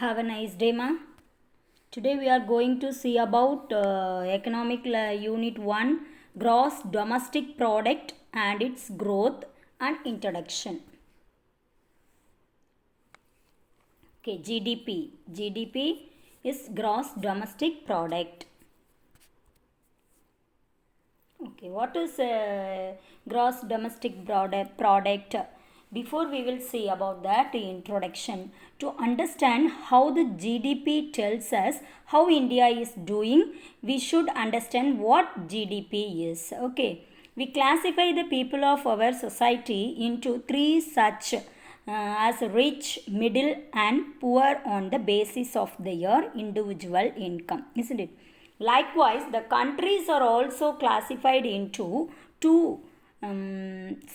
Have a nice day, ma. Today we are going to see about economic unit 1 gross domestic product and its growth and introduction. Okay, GDP. GDP is gross domestic product. Okay, what is gross domestic product? Before we will see about that introduction, to understand how the GDP tells us how India is doing, we should understand what GDP is. Okay, we classify the people of our society into three such as rich, middle, and poor on the basis of their individual income, isn't it? Likewise, the countries are also classified into two,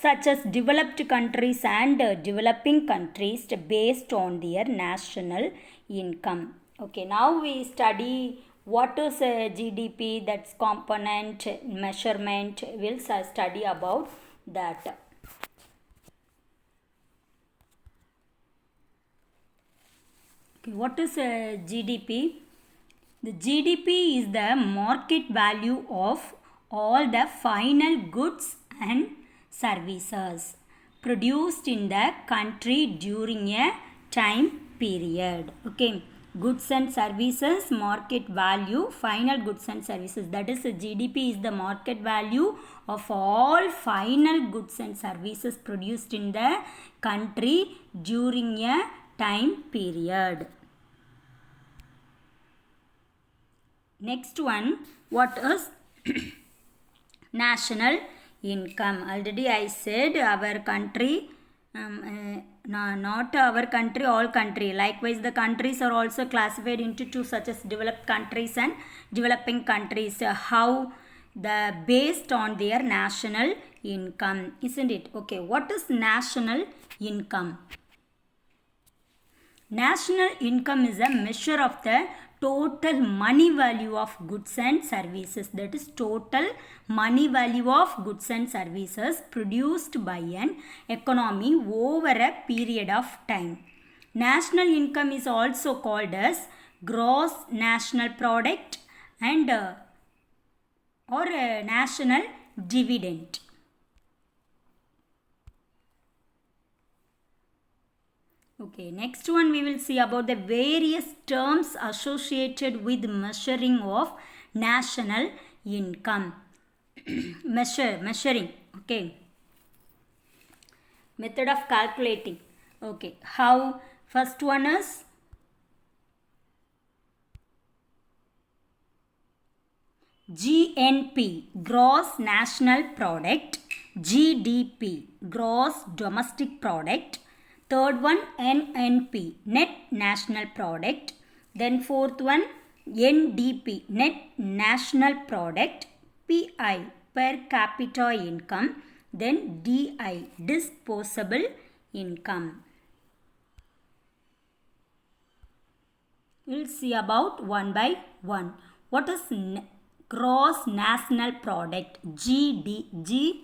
such as developed countries and developing countries based on their national income. Okay, now we study what is GDP, that's component, measurement. We'll study about that. Okay, what is GDP? The GDP is the market value of all the final goods and services produced in the country during a time period. Okay, goods and services market value, final goods and services, that is GDP is the market value of all final goods and services produced in the country during a time period. Next one, what is national income? Already I said our country, not our country, all country. Likewise, the countries are also classified into two, such as developed countries and developing countries. How the based on their national income, isn't it? Okay, what is national income? National income is a measure of the total money value of goods and services, that is total money value of goods and services produced by an economy over a period of time. National income is also called as gross national product and or national dividend. Okay, next one we will see about the various terms associated with measuring of national income. Measuring, okay. Method of calculating. Okay, how? First one is GNP, gross national product. GDP, gross domestic product. Third one, NNP, net national product. Then fourth one, NDP, net national product. PI, per capita income. Then DI, disposable income. We'll see about one by one. What is gross national product? GNP.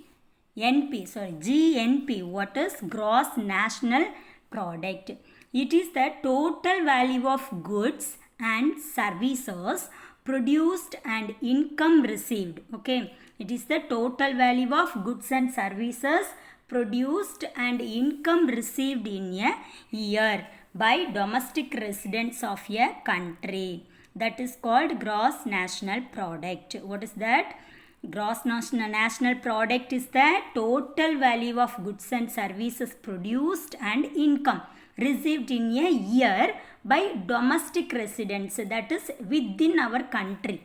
What is gross national product? It is the total value of goods and services produced and income received. Okay, it is the total value of goods and services produced and income received in a year by domestic residents of a country. That is called gross national product. What is that? Gross national product is the total value of goods and services produced and income received in a year by domestic residents, that is within our country,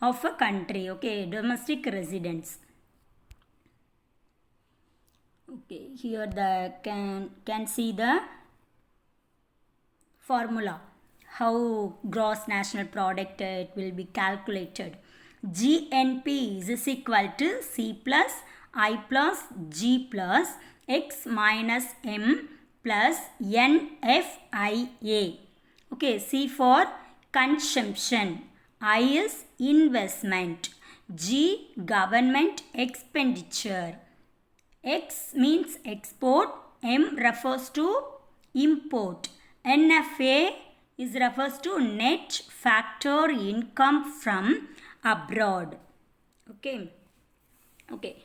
of a country. Okay, domestic residents. Okay, here the can see the formula how gross national product it will be calculated. GNP is equal to C plus I plus G plus X minus M plus NFIA. Okay, C for consumption, I is investment, G government expenditure, X means export, M refers to import, NFA is refers to net factor income from abroad. Okay. Okay.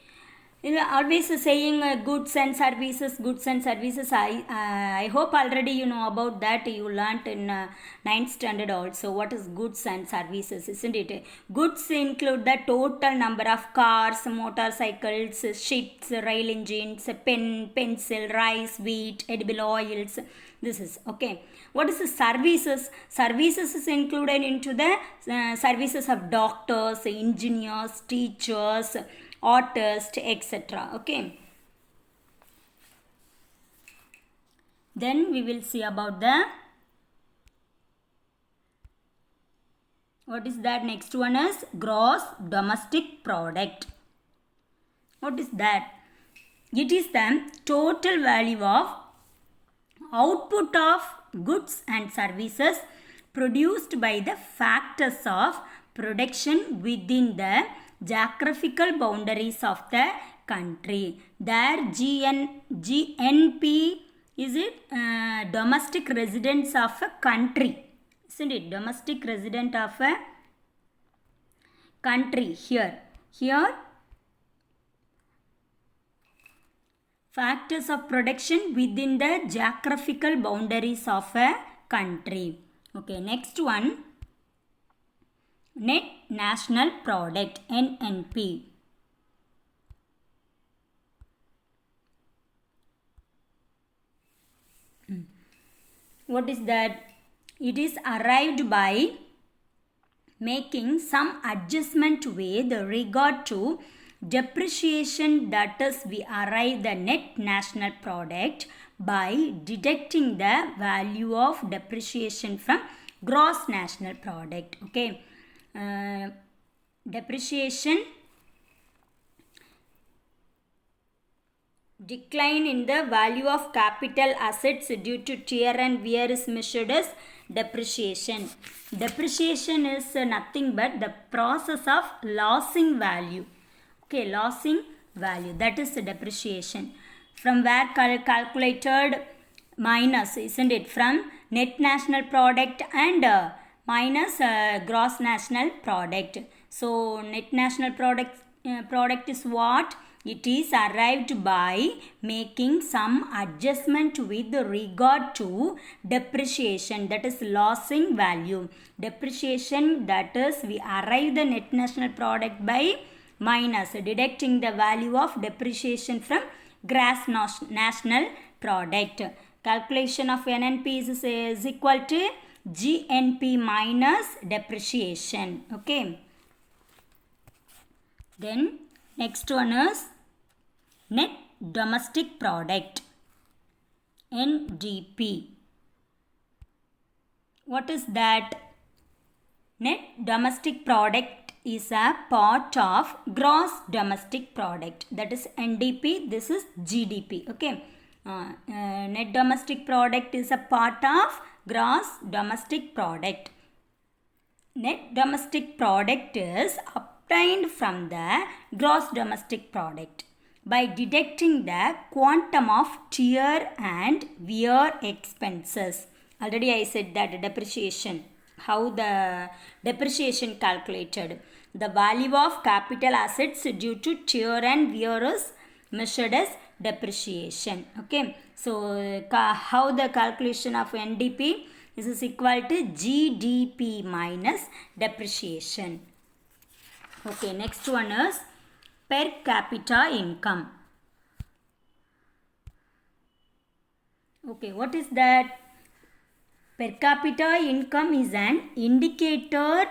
You know, always saying goods and services, goods and services. I hope already you know about that. You learnt in ninth standard also. What is goods and services, isn't it? Goods include the total number of cars, motorcycles, ships, rail engines, pen, pencil, rice, wheat, edible oils. This is okay. What is the services? Services is included into the services of doctors, engineers, teachers, artists, etc. Okay. Then we will see about the what is that. Next one is gross domestic product. What is that? It is the total value of output of goods and services produced by the factors of production within the geographical boundaries of the country. There GNP is it domestic residents of a country, isn't it? Domestic resident of a country. Here factors of production within the geographical boundaries of a country. Okay, next one, net national product, NNP. What is that? It is arrived by making some adjustment with regard to depreciation, that is we arrive the net national product by deducting the value of depreciation from gross national product. Okay, depreciation decline in the value of capital assets due to tear and wear is measured as depreciation. Depreciation is nothing but the process of losing value. Okay, losing value, that is the depreciation. From where calculated? Minus, isn't it? From net national product and minus gross national product. So net national product is what? It is arrived by making some adjustment with regard to depreciation, that is losing value. Depreciation, that is we arrive the net national product by minus deducting the value of depreciation from gross national product. Calculation of NNP is equal to GNP minus depreciation. Okay. Then next one is net domestic product, NDP. What is that? Net domestic product is a part of gross domestic product, that is NDP. This is GDP. Okay. Net domestic product is a part of gross domestic product. Net domestic product is obtained from the gross domestic product by deducting the quantum of tear and wear expenses. Already I said that depreciation, how the depreciation calculated. The value of capital assets due to tear and wear is measured as depreciation. Okay, so how the calculation of NDP? This is equal to GDP minus depreciation. Okay, next one is per capita income. Okay, what is that? Per capita income is an indicator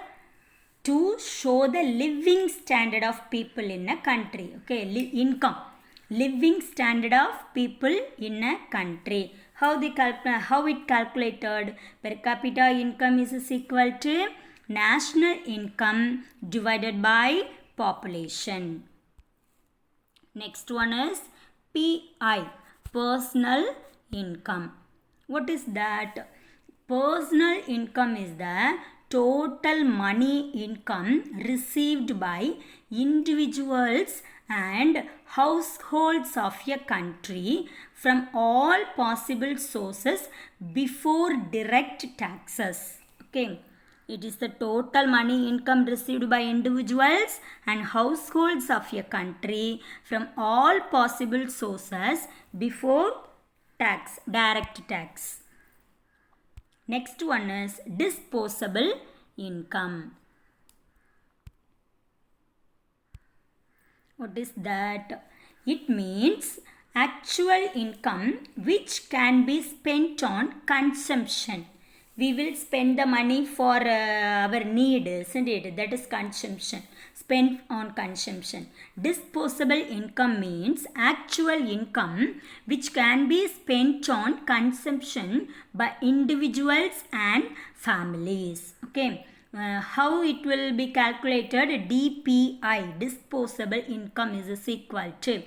to show the living standard of people in a country. Okay, income, living standard of people in a country. How it calculated? Per capita income is equal to national income divided by population. Next one is PI, personal income. What is that? Personal income is the total money income received by individuals and households of a country from all possible sources before direct taxes. Okay, it is the total money income received by individuals and households of a country from all possible sources before tax, direct tax. Next one is disposable income. What is that? It means actual income which can be spent on consumption. We will spend the money for our need, isn't it? That is consumption. Spent on consumption. Disposable income means actual income which can be spent on consumption by individuals and families. Okay. How it will be calculated? DPI, disposable income, is equal to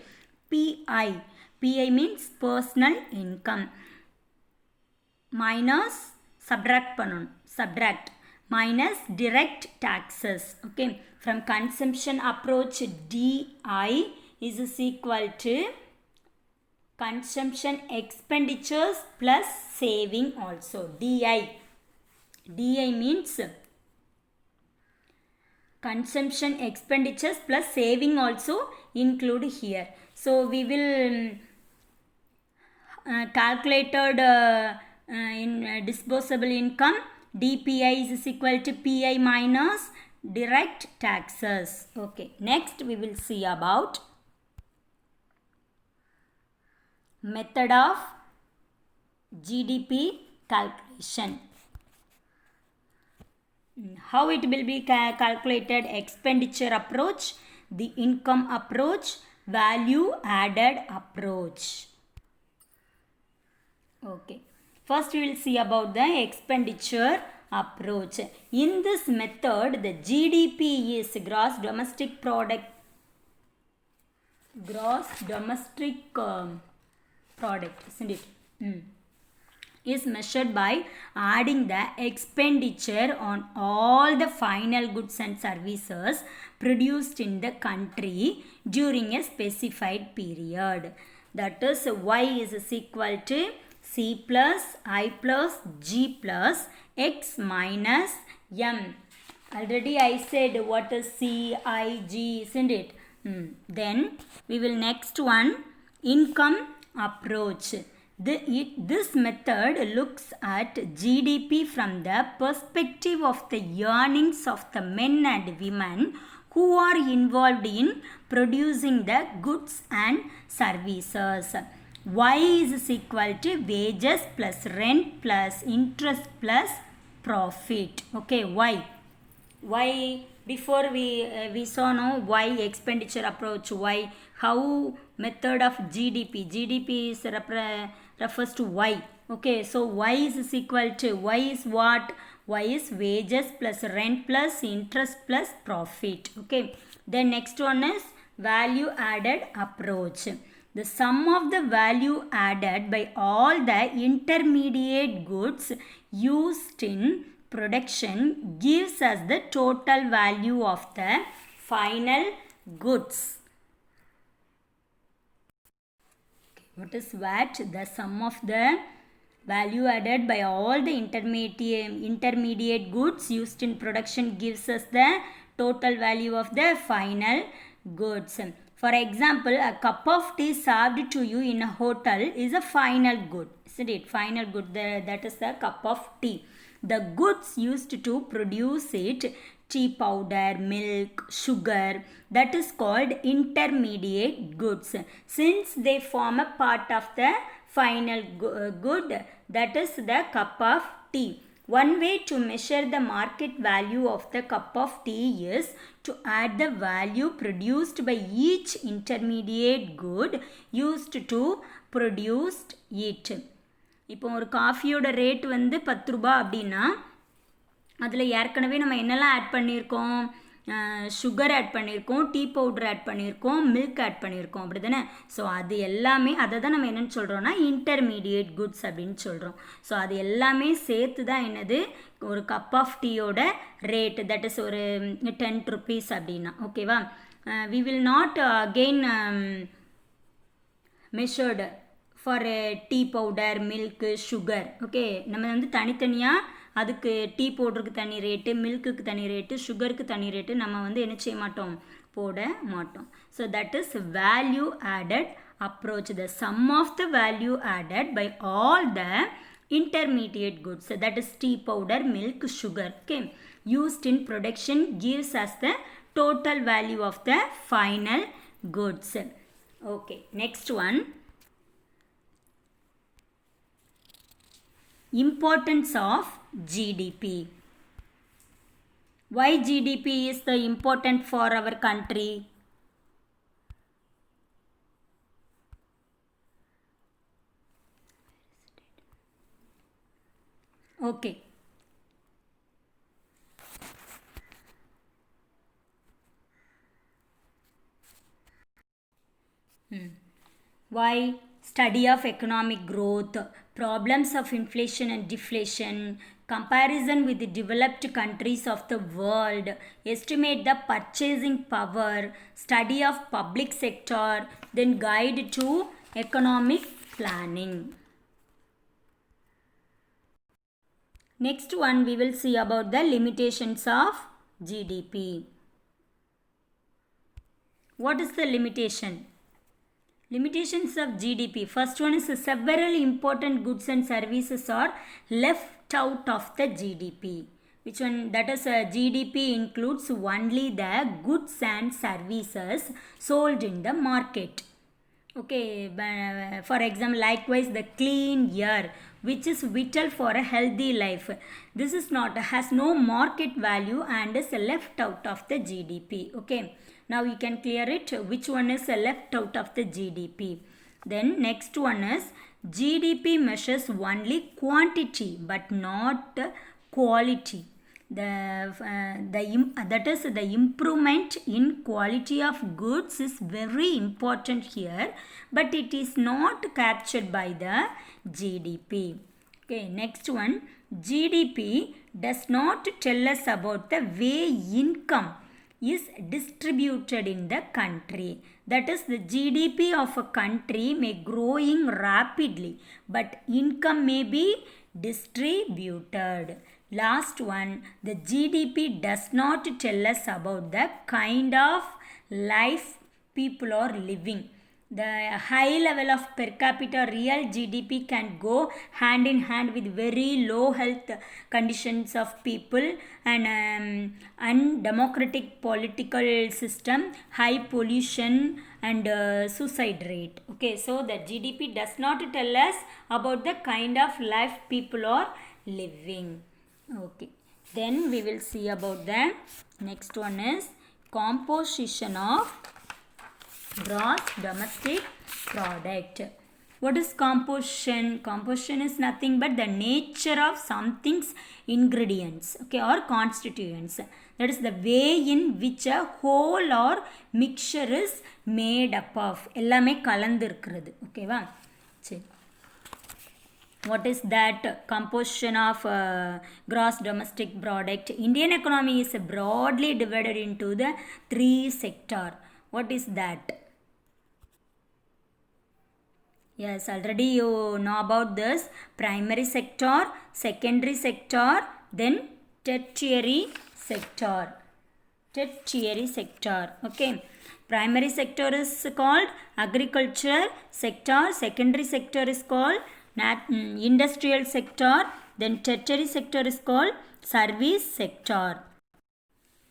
PI. PI means personal income minus subtract minus direct taxes. Okay, from consumption approach, DI is equal to consumption expenditures plus saving also. DI means consumption expenditures plus saving also include here. So we will calculated in disposable income. DPI is equal to PI minus direct taxes. Okay, next we will see about method of GDP calculation. How it will be calculated? Expenditure approach, the income approach, value added approach. Okay, first we will see about the expenditure approach. In this method, the GDP is gross domestic product, isn't it? Is measured by adding the expenditure on all the final goods and services produced in the country during a specified period. That is, Y is equal to C plus I plus G plus X minus M. Already I said what is C, I, G, isn't it? Then we will next one, income approach. This method looks at GDP from the perspective of the earnings of the men and women who are involved in producing the goods and services. Y is equal to wages plus rent plus interest plus profit. Okay, Y before we saw no Y expenditure approach. Y how method of GDP is refers to Y. Okay, so Y is equal to, Y is what? Y is wages plus rent plus interest plus profit. Okay, then next one is value added approach. The sum of the value added by all the intermediate goods used in production gives us the total value of the final goods. What is VAT? The sum of the value added by all the intermediate goods used in production gives us the total value of the final goods. For example, a cup of tea served to you in a hotel is a final good, isn't it? Final good, that is the cup of tea. The goods used to produce it, tea powder, milk, sugar, that is called intermediate goods. Since they form a part of the final good, that is the cup of tea. One way to measure the market value of the cup of tea is to add the value produced by each intermediate good used to produce it. இப்போ ஒரு காஃபியோட rate வந்து 10 ரூபா அப்படின்னா அதில் ஏற்கனவே நம்ம என்னெல்லாம் add பண்ணியிருக்கோம்? சுகர் ஆட் பண்ணியிருக்கோம், டீ பவுடர் ஆட் பண்ணியிருக்கோம், மில்க் ஆட் பண்ணியிருக்கோம், அப்படி தானே? ஸோ அது எல்லாமே அதை தான் நம்ம என்னென்னு சொல்கிறோன்னா இன்டர்மீடியேட் குட்ஸ் அப்படின்னு சொல்கிறோம். ஸோ அது எல்லாமே சேர்த்து தான் என்னது ஒரு கப் ஆஃப் டீயோட ரேட்டு, தட் இஸ் ஒரு 10 rupees அப்படின்னா, ஓகேவா? we will not again measured for tea powder, milk, sugar. Okay, நம்ம வந்து தனித்தனியாக அதுக்கு டீ பவுடருக்கு தனி ரேட்டு, மில்க்குக்கு தனி ரேட்டு, சுகருக்கு தனி ரேட்டு நம்ம வந்து என்ன செய்ய மாட்டோம், போட மாட்டோம். So that is value added approach, the sum of the value added by all the intermediate goods, that is tea powder, milk, sugar, okay, used in production gives us the total value of the final goods. Okay, next one, importance of GDP. Why GDP is the important for our country? Okay. Why? Study of economic growth, problems of inflation and deflation, comparison with the developed countries of the world, estimate the purchasing power, study of public sector, then guide to economic planning. Next one, we will see about the limitations of GDP. What is the limitation? Limitations of GDP. First one is several important goods and services are left out of the GDP. Which one? That is GDP includes only the goods and services sold in the market. Okay, for example, likewise the clean air, which is vital for a healthy life, this is not, has no market value and is left out of the GDP. Okay, now you can clear it, which one is left out of the GDP. Then next one is GDP measures only quantity but not quality. That is the improvement in quality of goods is very important here, but it is not captured by the GDP. Okay, next one, GDP does not tell us about the way income is distributed in the country. That is, the GDP of a country may growing rapidly, but income may be distributed. Last one, the GDP does not tell us about the kind of life people are living. The high level of per capita real GDP can go hand in hand with very low health conditions of people and undemocratic political system, high pollution and suicide rate. Okay, so the GDP does not tell us about the kind of life people are living. Okay, then we will see about the next one is composition of gross domestic product. What is composition? Composition is nothing but the nature of something's ingredients, okay, or constituents. That is the way in which a whole or mixture is made up of. எல்லாமே கலந்து இருக்கிறது. ஓகேவா? சரி. What is that? Composition of gross domestic product. Indian economy is broadly divided into the 3 sectors. What is that? Yes, already you know about this. Primary sector, secondary sector, then tertiary sector. Tertiary sector. Okay. Primary sector is called agriculture sector. Secondary sector is called industrial sector. Then tertiary sector is called service sector.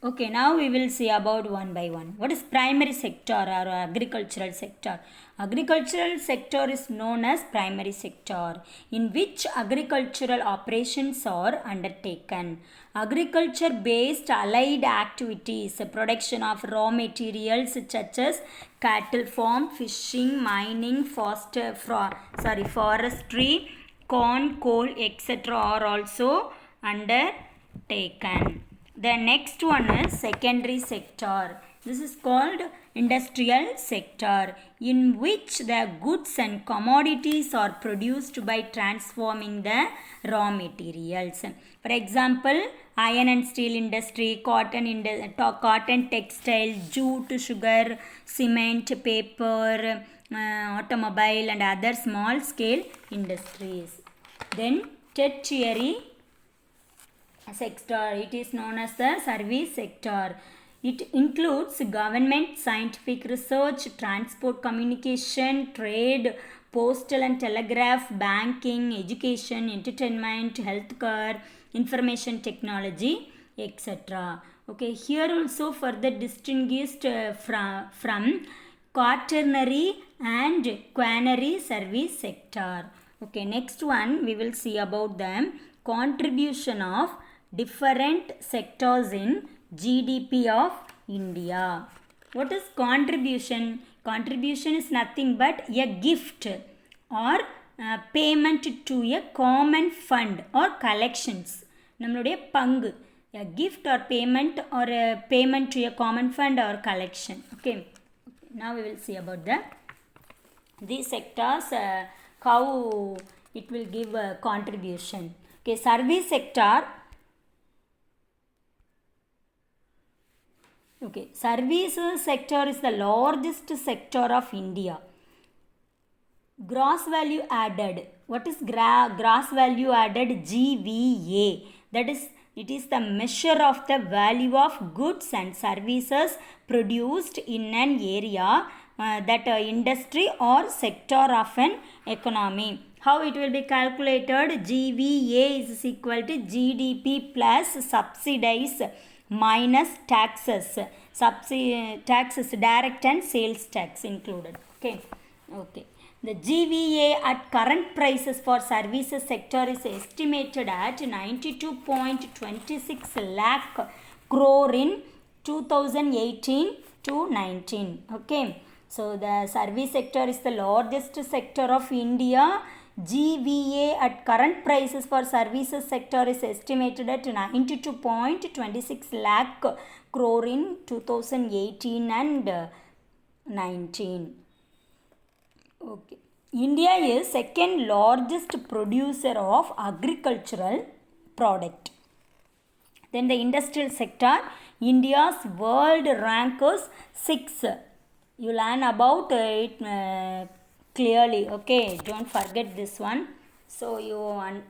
Okay, now we will see about one by one. What is primary sector or agricultural sector? Agricultural sector is known as primary sector, in which agricultural operations are undertaken. Agriculture based allied activities, production of raw materials such as cattle farm, fishing, mining, forestry, corn, coal, etc. are also undertaken. The next one is secondary sector. This is called industrial sector, in which the goods and commodities are produced by transforming the raw materials. For example, iron and steel industry, cotton textile, jute, sugar, cement, paper, automobile and other small scale industries. Then tertiary sector, it is known as the service sector. It includes government, scientific research, transport, communication, trade, postal and telegraph, banking, education, entertainment, healthcare, information technology, etc. Okay, here also further distinguished from quaternary and quinary service sector. Okay, next one we will see about the contribution of different sectors in GDP of India. What is contribution? Contribution is nothing but a gift or payment to a common fund or collections. நம்மளுடைய பங்கு, a gift or payment or a payment to a common fund or collection. Okay. Now we will see about these sectors, how it will give a contribution. Okay, service sector. Okay, services sector is the largest sector of India. Gross value added. What is gross value added? GVA. That is, it is the measure of the value of goods and services produced in an area, that industry or sector of an economy. How it will be calculated? GVA is equal to GDP plus subsidies minus taxes. Taxes, direct and sales tax included. Okay. The GVA at current prices for services sector is estimated at 92.26 lakh crore in 2018 to 19. Okay. So the service sector is the largest sector of India. GVA at current prices for services sector is estimated at 92.26 lakh crore in 2018 and 19. Okay. India is second largest producer of agricultural product. Then the industrial sector, India's world rank is 6. You learn about it clearly. Okay, don't forget this one. So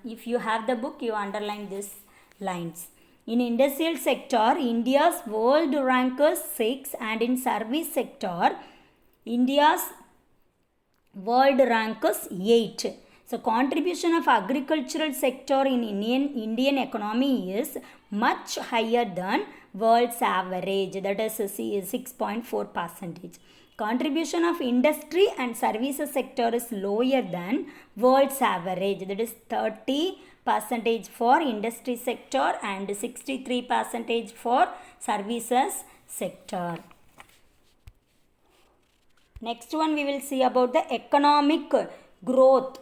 if you have the book, you underline these lines. In industrial sector, India's world rank is 6, and in service sector, India's world rank is 8. So contribution of agricultural sector in Indian economy is much higher than world's average, that is 6.4%. Contribution of industry and services sector is lower than world's average, that is 30% for industry sector and 63% for services sector. Next one we will see about the economic growth.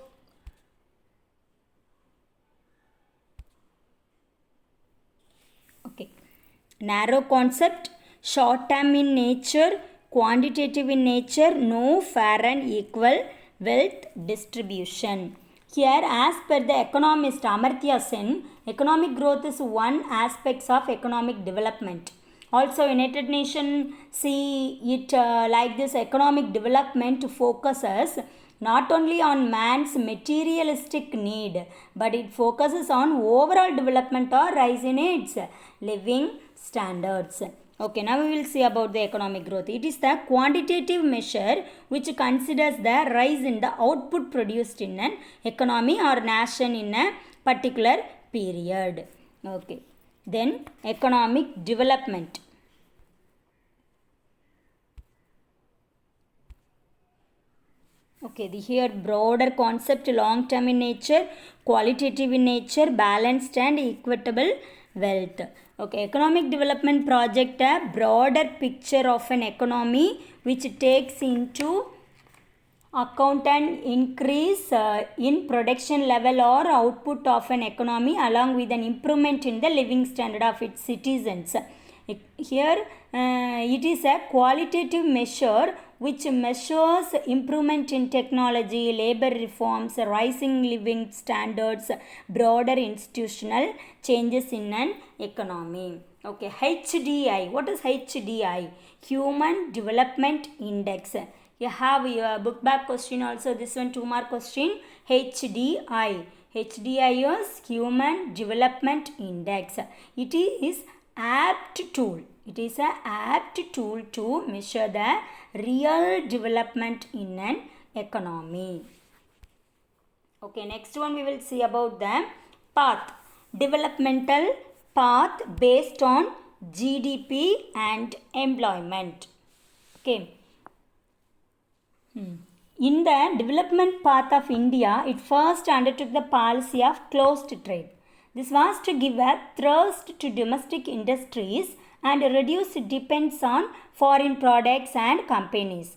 Okay. Narrow concept, short term in nature, quantitative in nature, no fair and equal wealth distribution. Here, as per the economist Amartya Sen, economic growth is one aspect of economic development. Also, United Nations see it like this: economic development focuses not only on man's materialistic need, but it focuses on overall development or rise in its living standards. Okay, now we will see about the economic growth. It is the quantitative measure which considers the rise in the output produced in an economy or nation in a particular period. Okay. Then economic development. Okay, here broader concept, long term in nature, qualitative in nature, balanced and equitable wealth. Okay, economic development project, a broader picture of an economy which takes into account an increase in production level or output of an economy along with an improvement in the living standard of its citizens. Here it is a qualitative measure which measures improvement in technology, labor reforms, rising living standards, broader institutional changes in an economy. Okay, HDI. What is HDI? Human Development Index. You have your book back question also. This one 2-mark question. HDI. HDI is Human Development Index. It is apt tool. It is a apt tool to measure the real development in an economy. Okay, next one we will see about the path. Developmental path based on GDP and employment. Okay. In the development path of India, it first undertook the policy of closed trade. This was to give a thrust to domestic industries and reduce dependence on foreign products and companies.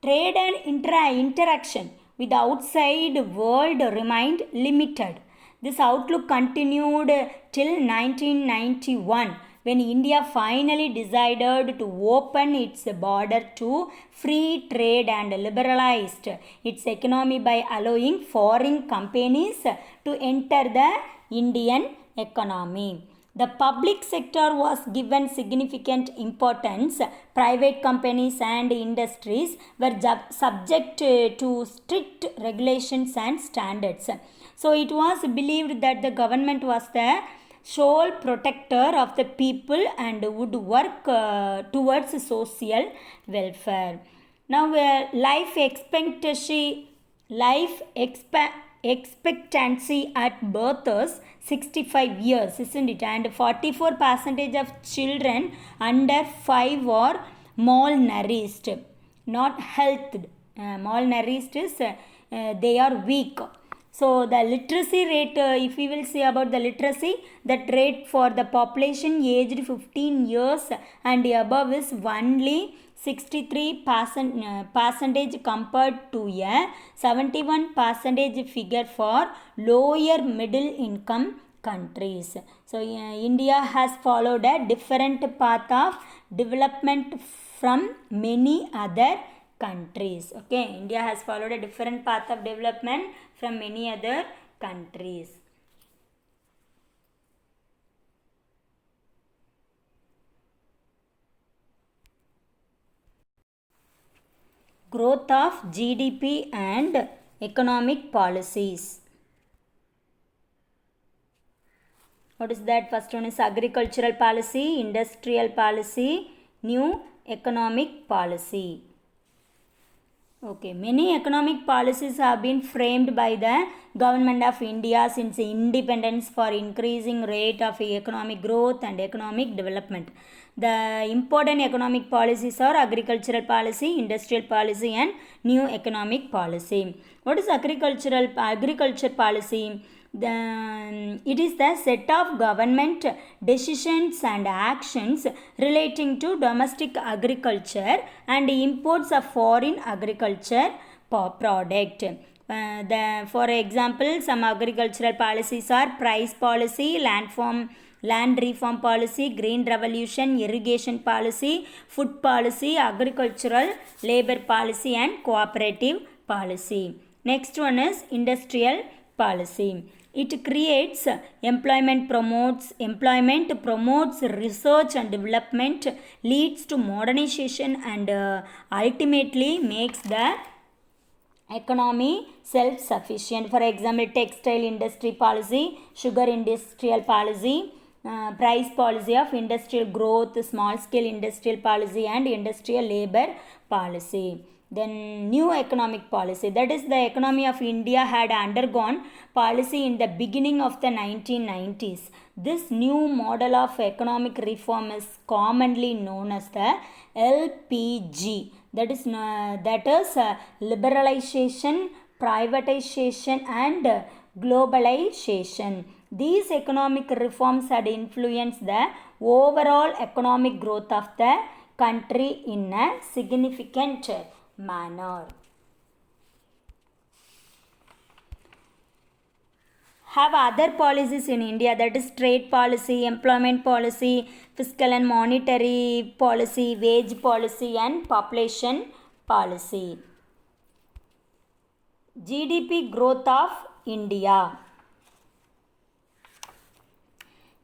Trade and interaction with the outside world remained limited. This outlook continued till 1991 when India finally decided to open its border to free trade and liberalized its economy by allowing foreign companies to enter the Indian economy. The public sector was given significant importance. Private companies and industries were subject to strict regulations and standards. So it was believed that the government was the sole protector of the people and would work towards social welfare. Now, life expectancy at birth is 65 years, isn't it? And 44% of children under 5 are malnourished, not healthy. Malnourished is they are weak. So the literacy rate, if we will say about the literacy, that rate for the population aged 15 years and above is only 63% compared to a 71% figure for lower middle income countries. So India has followed a different path of development from many other countries. Okay, India has followed a different path of development from many other countries. Growth of GDP and economic policies. What is that? First one is agricultural policy, industrial policy, new economic policy. Okay, many economic policies have been framed by the government of India since independence for increasing rate of economic growth and economic development. The important economic policies are agricultural policy, industrial policy and new economic policy. What is agriculture policy? It is the set of government decisions and actions relating to domestic agriculture and imports of foreign agriculture product. For example, some agricultural policies are price policy, land reform policy, green revolution, irrigation policy, food policy, agricultural labor policy and cooperative policy. Next one is industrial policy. It creates employment, promotes research and development, leads to modernization and ultimately makes the economy self-sufficient. For example, textile industry policy, sugar industrial policy, price policy of industrial growth, small scale industrial policy and industrial labor policy. Then new economic policy, that is the economy of India had undergone policy in the beginning of the 1990s. This new model of economic reform is commonly known as the LPG, that is liberalization, privatization and globalization. These economic reforms had influenced the overall economic growth of the country in a significant manner. have other policies in India, that is trade policy, employment policy, fiscal and monetary policy, wage policy and population policy. GDP growth of India.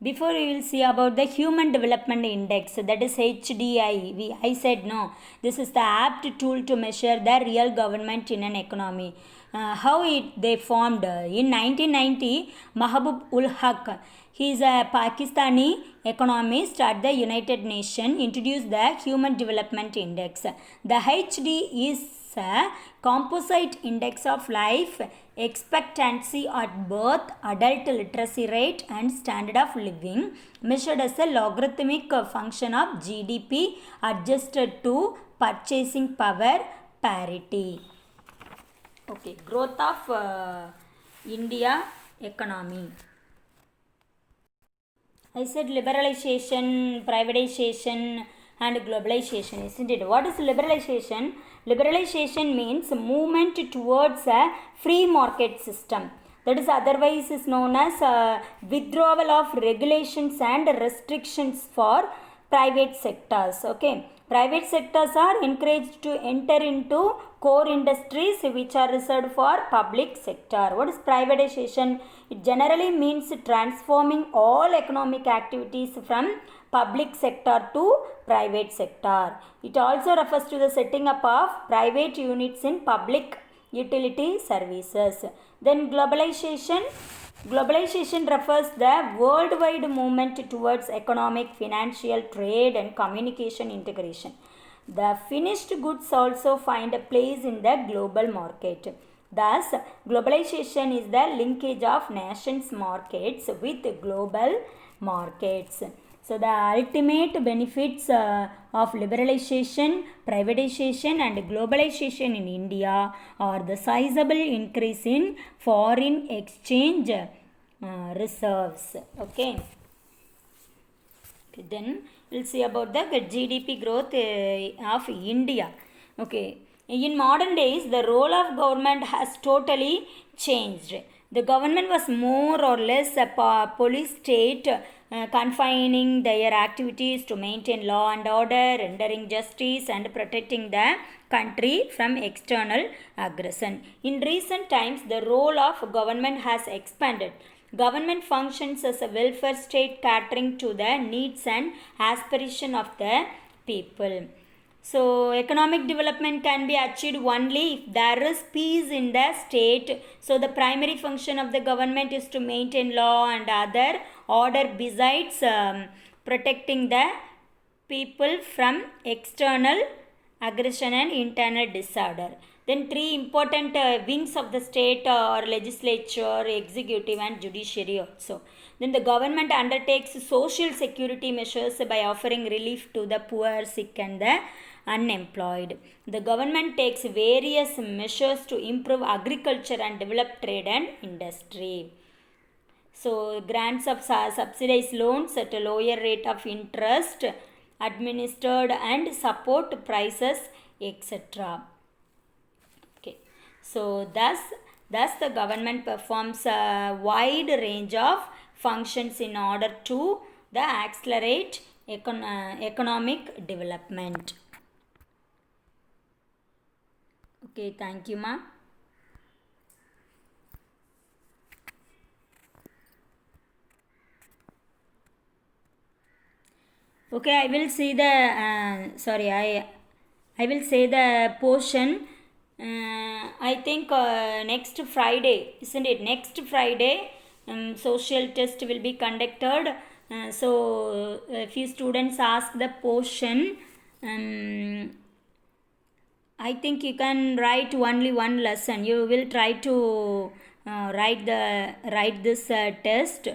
Before we will see about the Human Development Index, that is HDI. I said no. This is the apt tool to measure the real government in an economy. How they formed? In 1990, Mahbub ul Haq, he is a Pakistani economist at the United Nations, introduced the Human Development Index. The HD is a composite index of life expectancy at birth, adult literacy rate and standard of living, measured as a logarithmic function of GDP adjusted to purchasing power parity. Okay, growth of India economy. I said liberalization, privatization and globalization, isn't it? What is liberalization? Liberalization means movement towards a free market system. That is otherwise is known as withdrawal of regulations and restrictions for private sectors. Okay, private sectors are encouraged to enter into core industries which are reserved for public sector. What is privatization? It generally means transforming all economic activities from public sector to private sector. It also refers to the setting up of private units in public utility services. Then globalization. Globalization refers the worldwide movement towards economic, financial, trade and communication integration. The finished goods also find a place in the global market. Thus, globalization is the linkage of nations' markets with global markets. So, the ultimate benefits of liberalization, privatization and globalization in India are the sizable increase in foreign exchange reserves. Okay. Then we'll see about the GDP growth of India. Okay. In modern days, the role of government has totally changed. The government was more or less a police state, confining their activities to maintain law and order, rendering justice and protecting the country from external aggression. In recent times, the role of government has expanded. Government functions as a welfare state catering to the needs and aspiration of the people. So, economic development can be achieved only if there is peace in the state. So, the primary function of the government is to maintain law and other order besides protecting the people from external aggression and internal disorder. Then three important wings of the state are legislature, executive and judiciary also. Then the government undertakes social security measures by offering relief to the poor, sick and the unemployed. The government takes various measures to improve agriculture and develop trade and industry. So, grants of subsidized loans at a lower rate of interest administered and support prices, etc. Okay. So, thus the government performs a wide range of functions in order to accelerate economic development. Okay, thank you, ma. Okay, I will see the I will say the portion. I think next Friday, isn't it? Next Friday, social test will be conducted. So, a few students ask the portion. I think you can write only one lesson. You will try to write this test.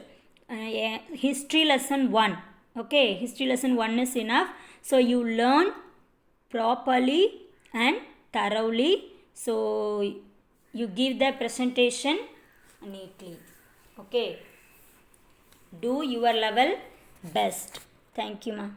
History lesson 1. Okay, history lesson 1 is enough. So, you learn properly and thoroughly. So, you give the presentation neatly. Okay. Do your level best. Thank you, ma.